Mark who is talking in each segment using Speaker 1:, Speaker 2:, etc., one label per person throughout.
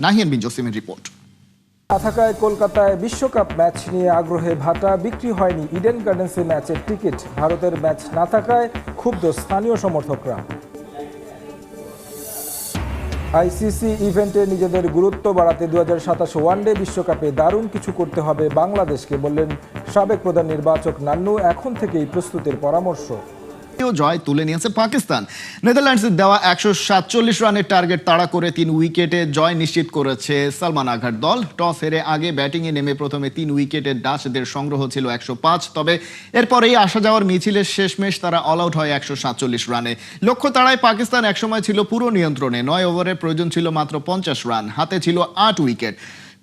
Speaker 1: নাহিয়ান বিন জসিমের report.
Speaker 2: না থাকায় কলকাতায় বিশ্বকাপ ম্যাচ নিয়ে আগ্রহে ভাটা, বিক্রি হয়নি ইডেন গার্ডেন্সে ম্যাচের টিকিট। ভারতের ম্যাচ না থাকায় ক্ষুব্ধ স্থানীয় সমর্থকরা। আইসিসি ইভেন্টে নিজেদের গুরুত্ব বাড়াতে 2027 ওয়ানডে বিশ্বকাপে দারুণ কিছু করতে হবে বাংলাদেশকে, বললেন সাবেক প্রধান নির্বাচক নান্নু। এখন থেকেই প্রস্তুতির পরামর্শ।
Speaker 1: জয় তুলে নিয়েছে পাকিস্তান। নেদারল্যান্ডসের দেওয়া 147 রানের টার্গেট তাড়া করে 3 উইকেটে জয় নিশ্চিত করেছে সালমান আঘার দল। টস হেরে আগে ব্যাটিংয়ে নেমে প্রথমে 3 উইকেটের ডাচদের সংগ্রহ ছিল 105, তবে এরপরেই আসা যাওয়ার মিছিলের শেষমেশ তারা অল আউট হয় 147 রানে। লক্ষ্য তাড়ায় পাকিস্তান একসময় ছিল পুরো নিয়ন্ত্রণে। 9 ওভারে প্রয়োজন ছিল মাত্র 50 রান, হাতে ছিল 8 উইকেট।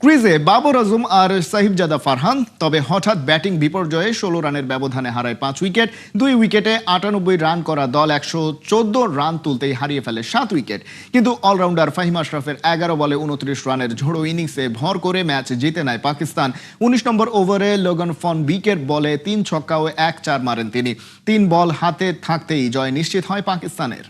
Speaker 1: ক্রিজে বাবর আজম আর সাহিবজাদা ফারহান, তবে হঠাৎ ব্যাটিং বিপর্যয়ে 16 রানের ব্যবধানে হারায় 5 উইকেট। 2 উইকেটে 98 রান করা দল 114 রান তুলতেই হারিয়ে ফেলে 7 উইকেট। কিন্তু অলরাউন্ডার ফাহিম আশরাফের 11 বলে 29 রানের ঝোড়ো ইনিংসে ভর করে ম্যাচ জিতে নেয় পাকিস্তান। 19 নম্বর ওভারে লোগান ফন বিকের বলে 3 ছক্কা ও 1-4 মারেন তিনি। 3 বল হাতে থাকতেই জয় নিশ্চিত হয় পাকিস্তানের।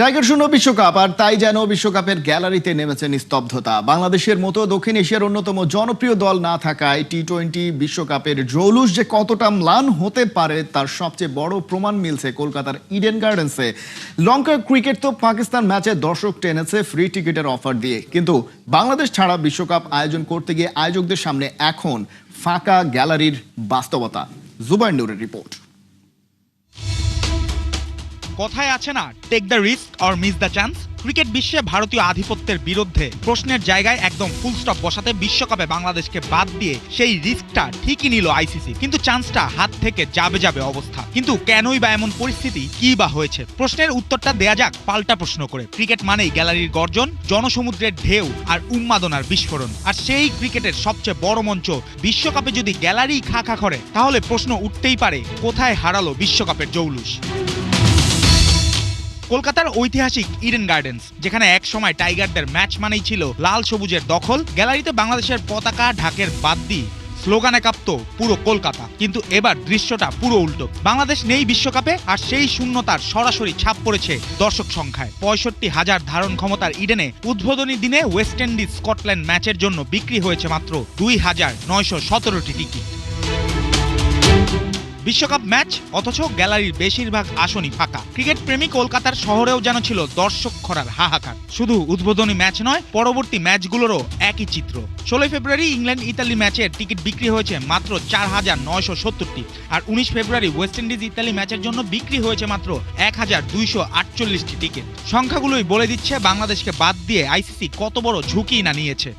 Speaker 1: টাইগার শূন্য বিশ্বকাপ, আর তাই যেন বিশ্বকাপের গ্যালারিতে নেমেছে নিস্তব্ধতা। বাংলাদেশের মতো দক্ষিণ এশিয়ার অন্যতম জনপ্রিয় দল না থাকায় টি-20 বিশ্বকাপের জৌলুস যে কতটা ম্লান হতে পারে তার সবচেয়ে বড় প্রমাণ মিলছে কলকাতার ইডেন গার্ডেন্সে। লঙ্কা ক্রিকেট তো পাকিস্তান ম্যাচে দর্শক টেনেছে ফ্রি টিকিটের অফার দিয়ে, কিন্তু বাংলাদেশ ছাড়া বিশ্বকাপ আয়োজন করতে গিয়ে আয়োজকদের সামনে এখন ফাঁকা গ্যালারির বাস্তবতা। জুবাইর নূরের রিপোর্ট।
Speaker 3: কথায় আছে না, take the risk or miss the chance. Cricket বিশ্বে ভারতীয় আধিপত্যের বিরুদ্ধে প্রশ্নের জায়গায় একদম ফুল স্টপ বসাতে বিশ্বকাপে বাংলাদেশকে বাদ দিয়ে সেই রিস্কটা ঠিকই নিল আইসিসি, কিন্তু চান্সটা হাত থেকে যাবে অবস্থা। কিন্তু কেনই বা এমন পরিস্থিতি, কি বা হয়েছে? প্রশ্নের উত্তরটা দেয়া যাক পাল্টা প্রশ্ন করে। ক্রিকেট মানেই গ্যালারির গর্জন, জনসমুদ্রের ঢেউ আর উন্মাদনার বিস্ফোরণ। আর সেই ক্রিকেটের সবচেয়ে বড় মঞ্চ বিশ্বকাপে যদি গ্যালারি খা খা করে, তাহলে প্রশ্ন উঠতেই পারে, কোথায় হারালো বিশ্বকাপের জৌলুস? কলকাতার ঐতিহাসিক ইডেন গার্ডেন্স, যেখানে এক সময় টাইগারদের ম্যাচ মানেই ছিল লাল সবুজের দখল, গ্যালারিতে বাংলাদেশের পতাকা ঢাকের বাদ দিয়ে স্লোগানে কাঁপতো পুরো কলকাতা। কিন্তু এবার দৃশ্যটা পুরো উল্টো। বাংলাদেশ নেই বিশ্বকাপে, আর সেই শূন্যতার সরাসরি ছাপ পড়েছে দর্শক সংখ্যায়। 65,000 ধারণ ক্ষমতার ইডেনে উদ্বোধনী দিনে ওয়েস্ট ইন্ডিজ স্কটল্যান্ড ম্যাচের জন্য বিক্রি হয়েছে মাত্র 2,917টি টিকিট। বিশ্বকাপ ম্যাচ, অথচ গ্যালারির বেশিরভাগ আসনই ফাঁকা। ক্রিকেট প্রেমী কলকাতার শহরেও যেন ছিল দর্শক খরার হাহাকার। শুধু উদ্বোধনী ম্যাচ নয়, পরবর্তী ম্যাচগুলোরও একই চিত্র। 16 ফেব্রুয়ারি ইংল্যান্ড ইতালি ম্যাচের টিকিট বিক্রি হয়েছে মাত্র 4,970টি, আর 19 ফেব্রুয়ারি ওয়েস্ট ইন্ডিজ ইতালি ম্যাচের জন্য বিক্রি হয়েছে মাত্র 1,248টি টিকিট। সংখ্যাগুলোই বলে দিচ্ছে বাংলাদেশকে বাদ দিয়ে আইসিসি কত বড় ঝুঁকি না নিয়েছে।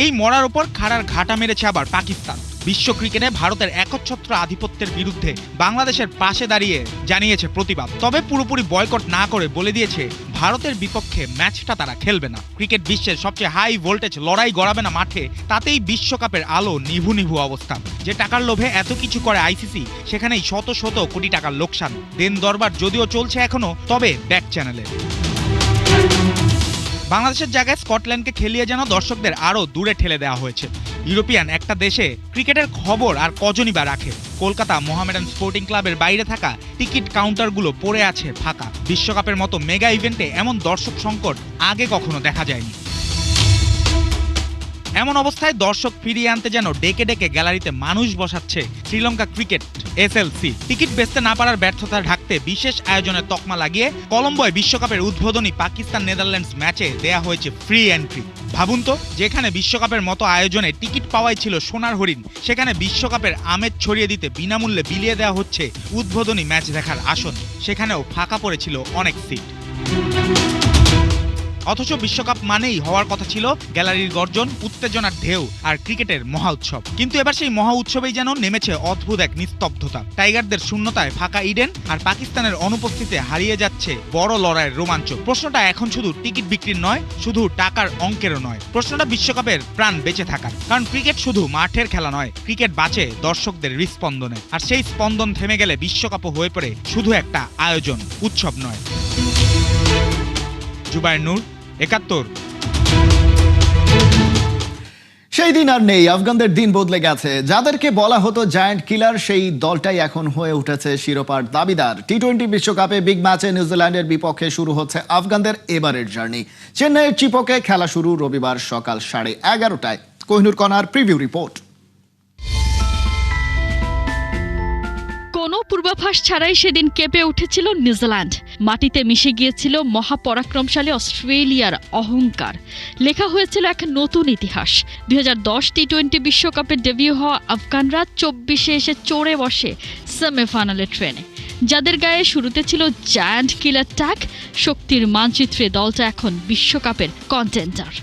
Speaker 3: এই মরার ওপর খাড়ার ঘাটা মেরেছে আবার পাকিস্তান। বিশ্ব ক্রিকেটে ভারতের একচ্ছত্র আধিপত্যের বিরুদ্ধে বাংলাদেশের পাশে দাঁড়িয়ে জানিয়েছে প্রতিবাদ, তবে পুরোপুরি বয়কট না করে বলে দিয়েছে ভারতের বিপক্ষে ম্যাচটা তারা খেলবে না। ক্রিকেট বিশ্বের সবচেয়ে হাই ভোল্টেজ লড়াই গড়াবে না মাঠে, তাতেই বিশ্বকাপের আলো নিভু নিভু অবস্থা। যে টাকার লোভে এত কিছু করে আইসিসি, সেখানেই শত শত কোটি টাকার লোকসান। দেন দরবার যদিও চলছে এখনো, তবে ব্যাক চ্যানেলে। বাংলাদেশের জায়গায় স্কটল্যান্ডকে খেলিয়ে যেন দর্শকদের আরও দূরে ঠেলে দেওয়া হয়েছে। ইউরোপিয়ান একটা দেশে ক্রিকেটের খবর আর কজনই বা রাখে? কলকাতা মোহামেডান স্পোর্টিং ক্লাবের বাইরে থাকা টিকিট কাউন্টারগুলো পড়ে আছে ফাঁকা। বিশ্বকাপের মতো মেগা ইভেন্টে এমন দর্শক সংকট আগে কখনো দেখা যায়নি। এমন অবস্থায় দর্শক ফিরিয়ে আনতে যেন ডেকে ডেকে গ্যালারিতে মানুষ বসাচ্ছে শ্রীলঙ্কা ক্রিকেট এসএলসি। টিকিট বেচতে না পারার ব্যর্থতা ঢাকতে বিশেষ আয়োজনের তকমা লাগিয়ে কলম্বোয় বিশ্বকাপের উদ্বোধনী পাকিস্তান নেদারল্যান্ডস ম্যাচে দেয়া হয়েছে ফ্রি এন্ট্রি। ভাবুন তো, যেখানে বিশ্বকাপের মতো আয়োজনে টিকিট পাওয়াই ছিল সোনার হরিণ, সেখানে বিশ্বকাপের আমেজ ছড়িয়ে দিতে বিনামূল্যে বিলিয়ে দেওয়া হচ্ছে উদ্বোধনী ম্যাচ দেখার আসন। সেখানেও ফাঁকা পড়েছিল অনেক সিট। অথচ বিশ্বকাপ মানেই হওয়ার কথা ছিল গ্যালারির গর্জন, উত্তেজনার ঢেউ আর ক্রিকেটের মহা উৎসব। কিন্তু এবার সেই মহা উৎসবেই যেন নেমেছে অদ্ভুত এক নিস্তব্ধতা। টাইগারদের শূন্যতায় ফাঁকা ইডেন, আর পাকিস্তানের অনুপস্থিতিতে হারিয়ে যাচ্ছে বড় লড়াইয়ের রোমাঞ্চ। প্রশ্নটা এখন শুধু টিকিট বিক্রির নয়, শুধু টাকার অঙ্কেরও নয়। প্রশ্নটা বিশ্বকাপের প্রাণ বেঁচে থাকার। কারণ ক্রিকেট শুধু মাঠের খেলা নয়, ক্রিকেট বাঁচে দর্শকদের হৃস্পন্দনে। আর সেই স্পন্দন থেমে গেলে বিশ্বকাপও হয়ে পড়ে শুধু একটা আয়োজন, উৎসব নয়। জুবাইর নূর, ৭১।
Speaker 1: সেই দিন আর নেই, আফগানদের দিন বদলে গেছে। যাদেরকে বলা হতো জায়ান্ট কিলার, সেই দলটাই এখন হয়ে উঠেছে শিরোপার দাবিদার। টি-20 বিশ্বকাপে বিগ ম্যাচে নিউজিল্যান্ডের বিপক্ষে শুরু হচ্ছে আফগানদের এবারের জার্নি। চেন্নাইয়ের চিপোকে খেলা শুরু রবিবার সকাল 11:30টায়। কোহিনুর কণার প্রিভিউ রিপোর্ট।
Speaker 4: কোনো পূর্বাভাস ছাড়াই সেদিন কেঁপে উঠেছিল নিউজিল্যান্ড। মাটিতে মিশে গিয়েছিল মহাপরাক্রমশালী অস্ট্রেলিয়ার অহংকার। লেখা হয়েছিল এক নতুন ইতিহাস। 2010 টি-20 বিশ্বকাপে ডেবিউ হওয়া আফগানরা 24-এ এসে চড়ে বসে সেমিফাইনালের ট্রেনে। যাদের গায়ে শুরুতে ছিল জায়ান্ট কিলার ট্যাগ, শক্তির মানচিত্রে দলটা এখন বিশ্বকাপের কন্টেন্ডার।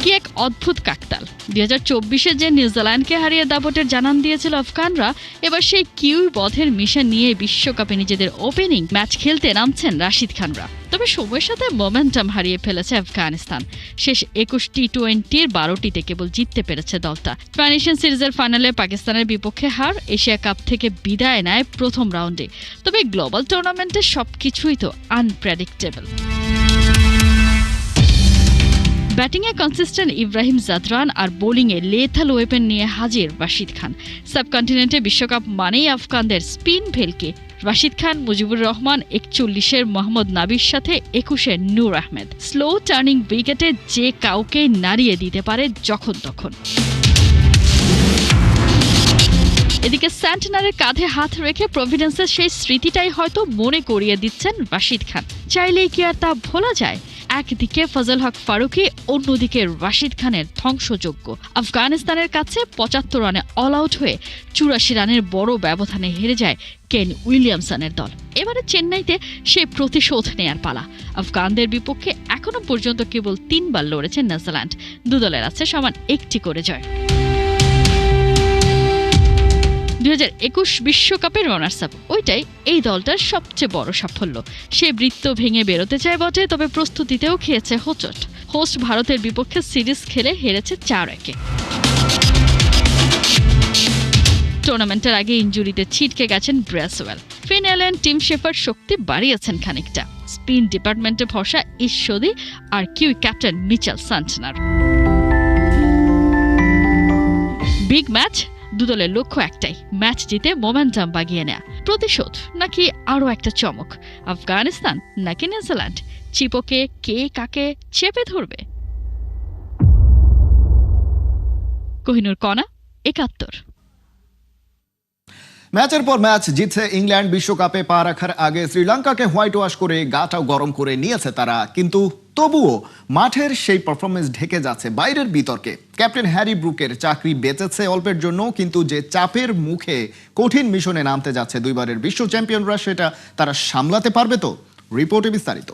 Speaker 4: কি এক অদ্ভুত কাকতাল! 2024-এ যে নিউজিল্যান্ডকে হারিয়ে দাপটের জানান দিয়েছিল আফগানরা, এবার সেই কিউই বধের মিশন নিয়ে বিশ্বকাপে নিজেদের ওপেনিং ম্যাচ খেলতে নামছেন রাশিদ খানরা। তবে সময়ের সাথে মোমেন্টাম হারিয়ে ফেলেছে আফগানিস্তান। শেষ 21 টি-20-র 12টিতে কেবল জিততে পেরেছে দলটা। ট্রান্সিশন সিরিজের ফাইনালে পাকিস্তানের বিপক্ষে হার, এশিয়া কাপ থেকে বিদায় নেয় প্রথম রাউন্ডে। তবে গ্লোবাল টুর্নামেন্টে সবকিছুই তো আনপ্রেডিক্টেবল। ব্যাটিংয়ে কনসিস্টেন্ট ইব্রাহিম জাদরান আর বোলিংয়ে লেথাল ওয়েপেন নিয়ে হাজির রাশিদ খান। সাবকন্টিনেন্টে বিশ্বকাপ মানেই আফগানদের স্পিন ভেলকে। রাশিদ খান, মুজিবুর রহমান, 41-এর মোহাম্মদ নাবির সাথে 21-এর নূর আহমেদ। স্লো টার্নিং উইকেটে যে কাউকে নাড়িয়ে দিতে পারে যখন তখন। এদিকে সেন্টেনারের কাঁধে হাত রেখে প্রভিডেন্সের সেই স্মৃতিটাই হয়তো মনে করিয়ে দিচ্ছেন রাশিদ খান। চাইলেই কি আর তা ভোলা যায়? একদিকে ফজল হক ফারুকী, অন্যদিকে রাশিদ খানের ধ্বংসযজ্ঞ। আফগানিস্তানের কাছে 75 রানে অল আউট হয়ে 84 রানের বড় ব্যবধানে হেরে যায় কেন উইলিয়ামসনের দল। এবারে চেন্নাইতে সেই প্রতিশোধ নেয়ার পালা। আফগানদের বিপক্ষে এখনো পর্যন্ত কেবল 3 বার লড়েছে নিউজিল্যান্ড। দু দলের আছে সমান 1টি করে জয়। 2021 বিশ্বকাপের রানার্স আপ, ওইটাই এই দলটার সবচেয়ে বড় সাফল্য। সে বৃত্ত ভেঙে বেরোতে চায় বটে, তবে প্রস্তুতিতেও খেয়েছে হোঁচট। হোস্ট ভারতের বিপক্ষে সিরিজ খেলে হেরেছে 4-1। টুর্নামেন্টের আগে ইনজুরিতে ছিটকে গেছেন ব্রেসওয়েল। ফিন এলেন, টিম শেফার্ড শক্তি বাড়িয়েছেন খানিকটা। স্পিন ডিপার্টমেন্টে ভরসা ঈশ্বরী আর Kiwi captain Mitchell Santner. Big match, দুদলের লক্ষ্য একটাই, ম্যাচ জিতে মোমেন্টাম বাগিয়ে নেয়া। প্রতিশোধ নাকি আরও একটা চমক? আফগানিস্তান নাকি নিউজিল্যান্ড? চিপোকে কে কাকে চেপে ধরবে? কোহিনুর কণা, 71।
Speaker 1: ম্যাচের পর ম্যাচ জিতছে ইংল্যান্ড। বিশ্বকাপে পা রাখার আগে শ্রীলঙ্কাকে হোয়াইট ওয়াশ করে গাটাও গরম করে নিয়েছে তারা, কিন্তু তবুও মাঠের সেই পারফরমেন্স ঢেকে যাচ্ছে বাইরের বিতর্কে। ক্যাপ্টেন হ্যারি ব্রুকের চাকরি বেঁচেছে অল্পের জন্য, কিন্তু যে চাপের মুখে কঠিন মিশনে নামতে যাচ্ছে দুইবারের বিশ্ব চ্যাম্পিয়নরা, সেটা তারা সামলাতে পারবে তো? রিপোর্টে বিস্তারিত।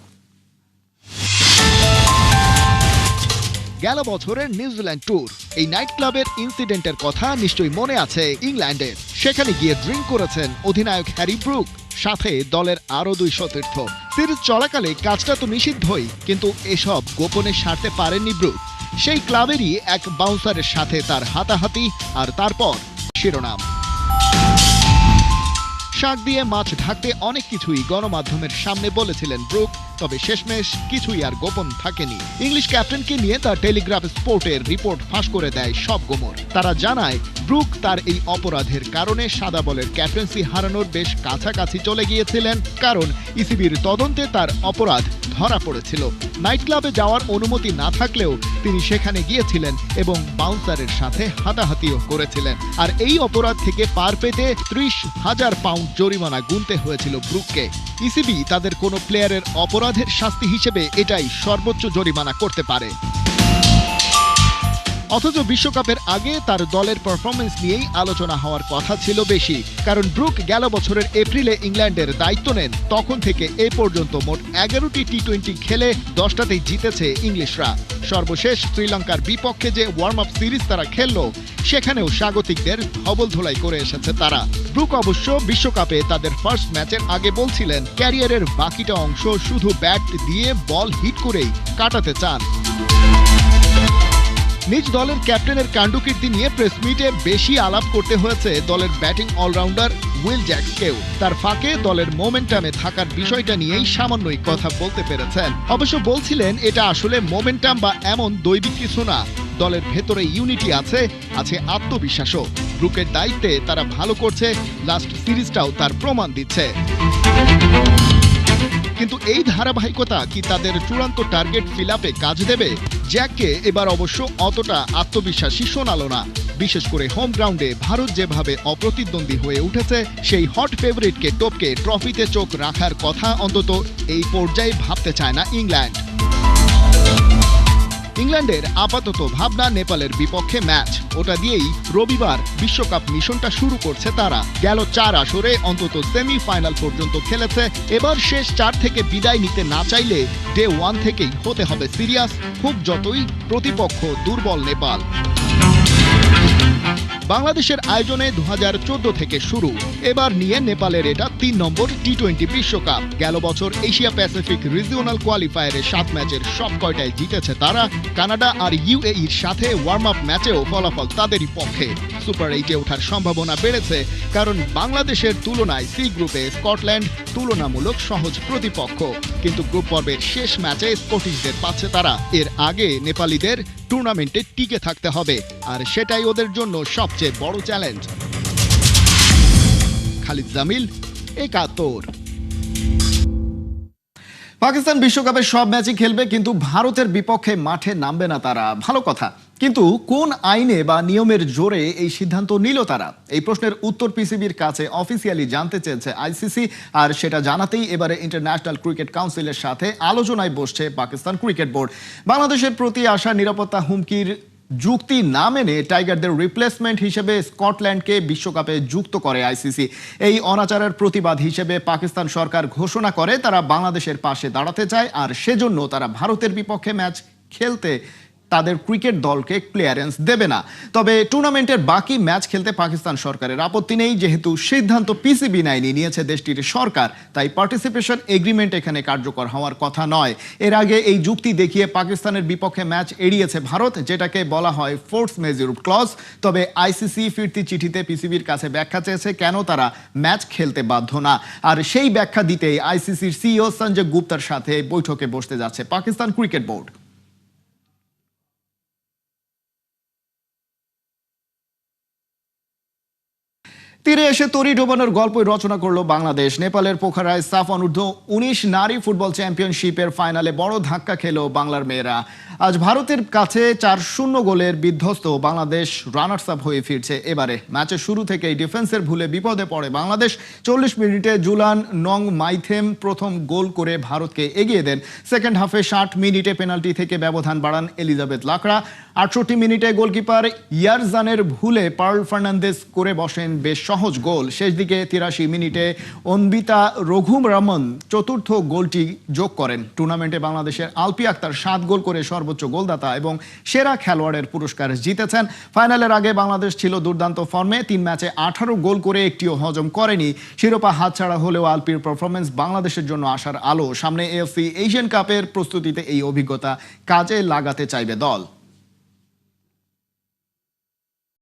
Speaker 5: গেল বছরের নিউজিল্যান্ড ট্যুর, এই নাইট ক্লাবের ইনসিডেন্টের কথা নিশ্চয়ই মনে আছে ইংল্যান্ডের। সেখানে গিয়ে ড্রিঙ্ক করেছেন অধিনায়ক হ্যারি ব্রুক, সাথে দলের আরও 2 সতীর্থ। সিরিজ চলাকালে কাজটা তো নিষিদ্ধই, কিন্তু এসব গোপনে সারতে পারেননি ব্রুক। সেই ক্লাবেরই এক বাউন্সারের সাথে তার হাতাহাতি, আর তারপর শিরোনাম। শাক দিয়ে মাছ ঢাকতে অনেক কিছুই গণমাধ্যমের সামনে বলেছিলেন ব্রুক, তবে শেষমেশ কিছুই আর গোপন থাকেনি। ইংলিশ ক্যাপ্টেনকে নিয়ে তার টেলিগ্রাফ স্পোর্টের রিপোর্ট ফাঁস করে দেয় সব গোমর। তারা জানায় ব্রুক তার এই অপরাধের কারণে সাদা বলের ক্যাপ্টেন্সি হারানোর বেশ কাছাকাছি চলে গিয়েছিলেন, কারণ ইসিবির তদন্তে তার অপরাধ ধরা পড়েছিল। নাইট ক্লাবে যাওয়ার অনুমতি না থাকলেও তিনি সেখানে গিয়েছিলেন এবং বাউন্সারের সাথে হাতাহাতিও করেছিলেন। আর এই অপরাধ থেকে পার পেতে 30,000 পাউন্ড জরিমানা গুনতে হয়েছিল ব্রুককে। ইসিবি তাদের কোনো প্লেয়ারের অপরাধের শাস্তি হিসেবে এটাই সর্বোচ্চ জরিমানা করতে পারে। অথচ বিশ্বকাপের আগে তার দলের পারফরমেন্স নিয়েই আলোচনা হওয়ার কথা ছিল বেশি, কারণ ব্রুক গেল বছরের এপ্রিলে ইংল্যান্ডের দায়িত্ব নেন। তখন থেকে এ পর্যন্ত মোট 11টি টি-20 খেলে 10টাতেই জিতেছে ইংলিশরা। সর্বশেষ শ্রীলঙ্কার বিপক্ষে যে ওয়ার্ম আপ সিরিজ তারা খেলল, সেখানেও স্বাগতিকদের হবলধোলাই করে এসেছে তারা। ব্রুক অবশ্য বিশ্বকাপে তাদের ফার্স্ট ম্যাচের আগে বলছিলেন ক্যারিয়ারের বাকিটা অংশ শুধু ব্যাট দিয়ে বল হিট করেই কাটাতে চান। নিজ দলের ক্যাপ্টেনের কাণ্ডকীর্তি নিয়ে প্রেস মিটে বেশি আলাপ করতে হয়েছে দলের ব্যাটিং অলরাউন্ডার উইল জ্যাক্সকেও। তার ফাঁকে দলের মোমেন্টামে থাকার বিষয়টা নিয়েই সামান্যই কথা বলতে পেরেছেন। অবশ্য বলছিলেন এটা আসলে মোমেন্টাম বা এমন দৈবিক কিছু না, দলের ভেতরে ইউনিটি আছে, আছে আত্মবিশ্বাসও। ব্রুকের দায়িত্বে তারা ভালো করছে, লাস্ট সিরিজটাও তার প্রমাণ দিচ্ছে। কিন্তু এই ধারাবাহিকতা কি তাদের চূড়ান্ত টার্গেট ফিল আপে কাজ দেবে? জ্যাককে এবার অবশ্য অতটা আত্মবিশ্বাসী শোনালো না। বিশেষ করে হোম গ্রাউন্ডে ভারত যেভাবে অপ্রতিদ্বন্দ্বী হয়ে উঠেছে, সেই হট ফেভারিটকে টপকে ট্রফিতে চোখ রাখার কথা অন্তত এই পর্যায়ে ভাবতে চায় না ইংল্যান্ড। ইংল্যান্ডের আপাতত ভাবনা নেপালের বিপক্ষে ম্যাচ, ওটা দিয়েই রবিবার বিশ্বকাপ মিশনটা শুরু করছে তারা। গেল 4 আসরে অন্তত সেমিফাইনাল পর্যন্ত খেলেছে, এবার শেষ 4 থেকে বিদায় নিতে না চাইলে ডে 1 থেকেই হতে হবে সিরিয়াস, খুব যতই প্রতিপক্ষ দুর্বল নেপাল। বাংলাদেশের আয়োজনে 2014 থেকে শুরু, এবার নিয়ে নেপালের এটা 3 নম্বর টি-20 বিশ্বকাপ। গেল বছর এশিয়া প্যাসিফিক রিজিওনাল কোয়ালিফায়ারে 7 ম্যাচের সব কয়টাই জিতেছে তারা। কানাডা আর ইউএইর সাথে ওয়ার্ম আপ ম্যাচেও ফলাফল তাদেরই পক্ষে। সুপার 8-এ ওঠার সম্ভাবনা বেড়েছে, কারণ বাংলাদেশের তুলনায় সি গ্রুপে স্কটল্যান্ড তুলনামূলক সহজ প্রতিপক্ষ। কিন্তু গ্রুপ পর্বের শেষ ম্যাচে স্কটিশদের পাচ্ছে তারা। এর আগে নেপালিদের টুর্নামেন্টে টিকে থাকতে হবে, আর সেটাই ওদের জন্য সবচেয়ে বড় চ্যালেঞ্জ। খালিদ জামিল, একাত্তর।
Speaker 1: পাকিস্তান বিশ্বকাপের সব ম্যাচই খেলবে, কিন্তু ভারতের বিপক্ষে মাঠে নামবে না তারা। ভালো কথা, কিন্তু কোন আইনে বা নিয়মের জোরে এই সিদ্ধান্ত নিল তারা? এই প্রশ্নের উত্তর পিসিবির কাছে অফিসিয়ালি জানতে চেয়েছে আইসিসি, আর সেটা জানাতেই এবারে ইন্টারন্যাশনাল ক্রিকেট কাউন্সিলের সাথে আলোচনায় বসছে পাকিস্তান ক্রিকেট বোর্ড। বাংলাদেশের প্রতি আসা নিরাপত্তা হুমকির যুক্তি না মেনে টাইগারদের রিপ্লেসমেন্ট হিসেবে স্কটল্যান্ডকে বিশ্বকাপে যুক্ত করে আইসিসি। এই অনাচারের প্রতিবাদ হিসেবে পাকিস্তান সরকার ঘোষণা করে তারা বাংলাদেশের পাশে দাঁড়াতে চায়, আর সেজন্য তারা ভারতের বিপক্ষে ম্যাচ খেলতে তাদের ক্রিকেট দলকে ক্লিয়ারেন্স দেবে না। তবে টুর্নামেন্টের বাকি ম্যাচ খেলতে পাকিস্তান সরকারের আপত্তি নেই, যেহেতু সিদ্ধান্ত পিসিবি নিয়েছে দেশটির সরকার, তাই পার্টিসিপেশন এগ্রিমেন্ট এখানে কার্যকর হওয়ার কথা নয়। এর আগে এই যুক্তি দেখিয়ে পাকিস্তানের বিপক্ষে ম্যাচ এড়িয়েছে ভারত, যেটাকে বলা হয় ফোর্স মেজর ক্লজ। তবে আইসিসি ফিরতি চিঠিতে পিসিবির কাছে ব্যাখ্যা চেয়েছে কেন তারা ম্যাচ খেলতে বাধ্য না, আর সেই ব্যাখ্যা দিতেই আইসিসির সিইও সঞ্জয় গুপ্তার সাথে বৈঠকে বসতে যাচ্ছে পাকিস্তান ক্রিকেট বোর্ড। তীরে এসে তরি ডোবানোর গল্পই রচনা করলো বাংলাদেশ। নেপালের পোখারায় সাফ অনূর্ধ্ব 19 নারী ফুটবল চ্যাম্পিয়নশিপের ফাইনালে বড় ধাক্কা খেল বাংলার মেয়েরা। আজ ভারতের কাছে 4-0 গোলের বিধ্বস্ত বাংলাদেশ রানার্স আপ হয়ে ফিরছে এবারে। ম্যাচের শুরু থেকেই ডিফেন্সের ভুলে বিপদে পড়ে বাংলাদেশ। 40 মিনিটে জুলান নং মাইথেম প্রথম গোল করে ভারতকে এগিয়ে দেন। সেকেন্ড হাফে 60 মিনিটে পেনাল্টি থেকে ব্যবধান বাড়ান এলিজাবেথ লাকড়া। 68 মিনিটে গোলকিপার ইয়ারজানের ভুলে পার্ল ফার্নান্দেজ করে বসেন বেশ সহজ গোল। শেষ দিকে 83 মিনিটে অন্বিতা রঘুরামন চতুর্থ গোলটি যোগ করেন। টুর্নামেন্টে বাংলাদেশের আলপি আক্তার 7 গোল করে সর্বোচ্চ গোলদাতা এবং সেরা খেলোয়াড়ের পুরস্কার জিতেছেন। ফাইনালের আগে বাংলাদেশ ছিল দুর্দান্ত ফর্মে, 3 ম্যাচে 18 গোল করে একটিও হজম করেনি। শিরোপা হাতছাড়া হলেও আলপির পারফরমেন্স বাংলাদেশের জন্য আশার আলো। সামনে এএফসি এশিয়ান কাপের প্রস্তুতিতে এই অভিজ্ঞতা কাজে লাগাতে চাইবে দল।